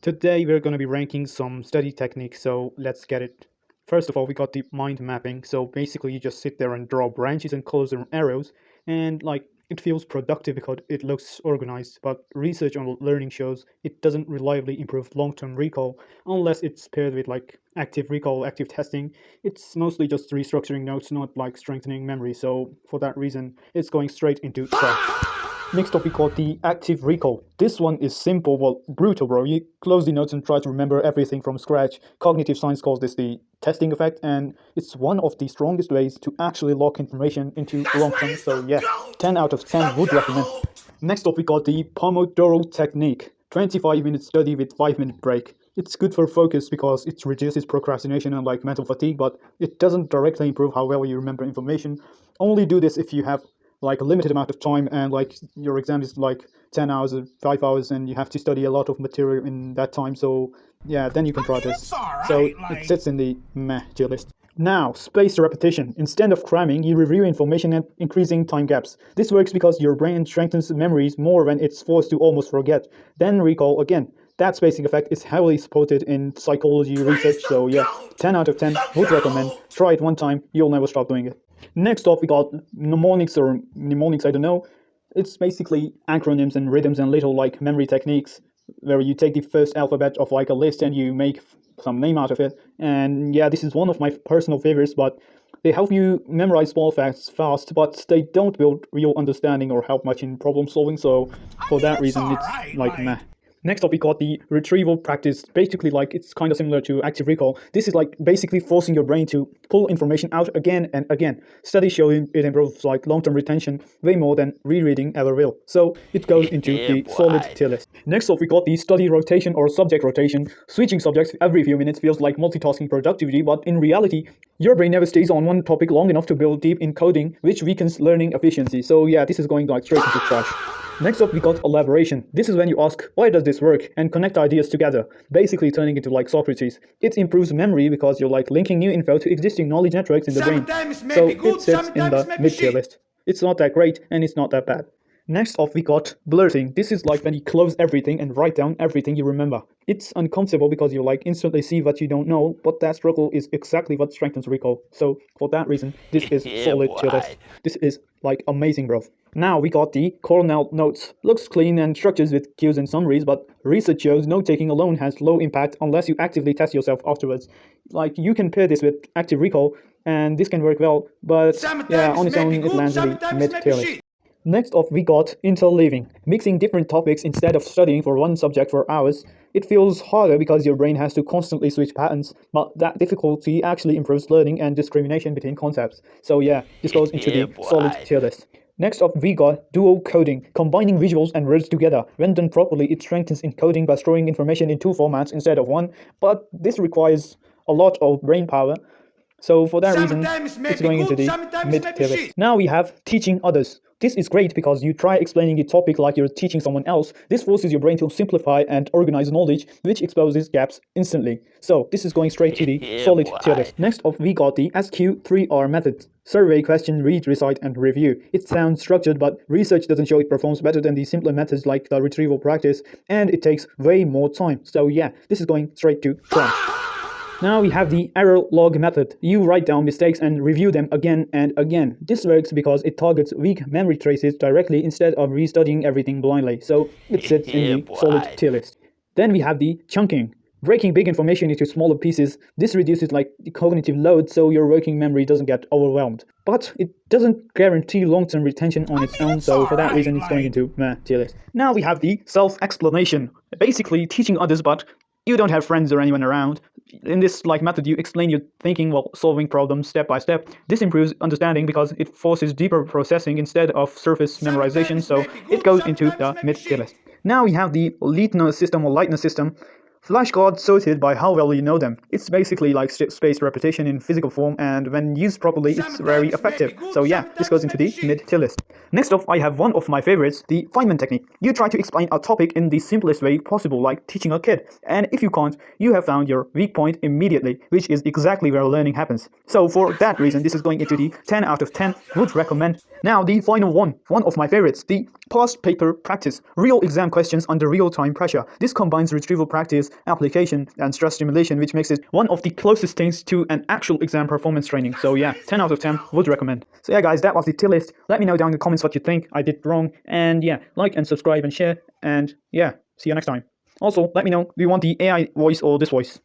Today we're going to be ranking some study techniques, so let's get it. First of all, we got the mind mapping. So basically you just sit there and draw branches and colors and arrows, and it feels productive because it looks organized, but research on learning shows it doesn't reliably improve long-term recall unless it's paired with active recall, active testing. It's mostly just restructuring notes, not like strengthening memory. So for that reason, it's going straight into trash. Next up, we got the active recall. This one is simple, well, brutal, bro. You close the notes and try to remember everything from scratch. Cognitive science calls this the testing effect, and it's one of the strongest ways to actually lock information into long term. So yeah, 10 out of 10 would recommend. Next up, we got the Pomodoro technique. 25-minute study with 5-minute break. It's good for focus because it reduces procrastination and mental fatigue, but it doesn't directly improve how well you remember information. Only do this if you have a limited amount of time and your exam is 10 hours or 5 hours and you have to study a lot of material in that time. So yeah, then you can try this. So it sits in the meh tier list. Now, spaced repetition. Instead of cramming, you review information and increasing time gaps. This works because your brain strengthens memories more when it's forced to almost forget, then recall again. That spacing effect is heavily supported in psychology research, so yeah, 10 out of 10 would recommend. Try it one time, you'll never stop doing it. Next up, we got mnemonics or mnemonics, I don't know. It's basically acronyms and rhythms and little memory techniques where you take the first alphabet of a list and you make some name out of it. And yeah, this is one of my personal favorites, but they help you memorize small facts fast, but they don't build real understanding or help much in problem solving. So for that reason, it's meh. Next up, we got the retrieval practice. Basically, it's kind of similar to active recall. This is basically forcing your brain to pull information out again and again. Studies show it improves long-term retention way more than rereading ever will. So it goes into the solid tier list. Next up, we got the study rotation or subject rotation. Switching subjects every few minutes feels like multitasking productivity, but in reality, your brain never stays on one topic long enough to build deep in coding, which weakens learning efficiency. So yeah, this is going straight into trash. Next up, we got elaboration. This is when you ask, why does this work? And connect ideas together, basically turning into Socrates. It improves memory because you're linking new info to existing knowledge networks in the brain. So it sits in the mid-tier list. It's not that great, and it's not that bad. Next off, we got blurting. This is when you close everything and write down everything you remember. It's uncomfortable because you instantly see what you don't know, but that struggle is exactly what strengthens recall. So for that reason, this is solid tier list. This is amazing, bro. Now we got the Cornell notes. Looks clean and structured with cues and summaries, but research shows note-taking alone has low impact unless you actively test yourself afterwards. You can pair this with active recall, and this can work well, but yeah, on its own it lands in the mid-tier list. Next up, we got interleaving, mixing different topics instead of studying for one subject for hours. It feels harder because your brain has to constantly switch patterns, but that difficulty actually improves learning and discrimination between concepts. So yeah, this goes into the solid tier list. Next up, we got dual coding, combining visuals and words together. When done properly, it strengthens encoding by storing information in two formats instead of one, but this requires a lot of brain power. So for that reason, it's going into the mid-tier list. Now we have teaching others. This is great because you try explaining a topic like you're teaching someone else. This forces your brain to simplify and organize knowledge, which exposes gaps instantly. So this is going straight to the solid tier list. Next up, we got the SQ3R method. Survey, question, read, recite, and review. It sounds structured, but research doesn't show it performs better than the simpler methods like the retrieval practice, and it takes way more time. So yeah, this is going straight to trash. Now we have the error log method. You write down mistakes and review them again and again. This works because it targets weak memory traces directly instead of restudying everything blindly. So it sits in the solid tier list. Then we have the chunking. Breaking big information into smaller pieces. This reduces the cognitive load so your working memory doesn't get overwhelmed. But it doesn't guarantee long-term retention on its own, so for that reason it's going into meh tier list. Now we have the self-explanation. Basically teaching others, but you don't have friends or anyone around. In this method, you explain your thinking while solving problems step by step. This improves understanding because it forces deeper processing instead of surface memorization, so it goes into the mid-tier list. Now we have the Leitner system or Leitner system. Flashcards sorted by how well you know them. It's basically spaced repetition in physical form, and when used properly, it's very effective. So yeah, this goes into the mid-tier list. Next up, I have one of my favorites, the Feynman technique. You try to explain a topic in the simplest way possible, like teaching a kid. And if you can't, you have found your weak point immediately, which is exactly where learning happens. So for that reason, this is going into the 10 out of 10 would recommend. Now the final one of my favorites, the past paper practice. Real exam questions under real-time pressure. This combines retrieval practice application and stress stimulation, which makes it one of the closest things to an actual exam performance training. So yeah, 10 out of 10 would recommend. So yeah guys, that was the tier list. Let me know down in the comments what you think I did wrong, and yeah, like and subscribe and share, and yeah, see you next time. Also, let me know, do you want the AI voice or this voice?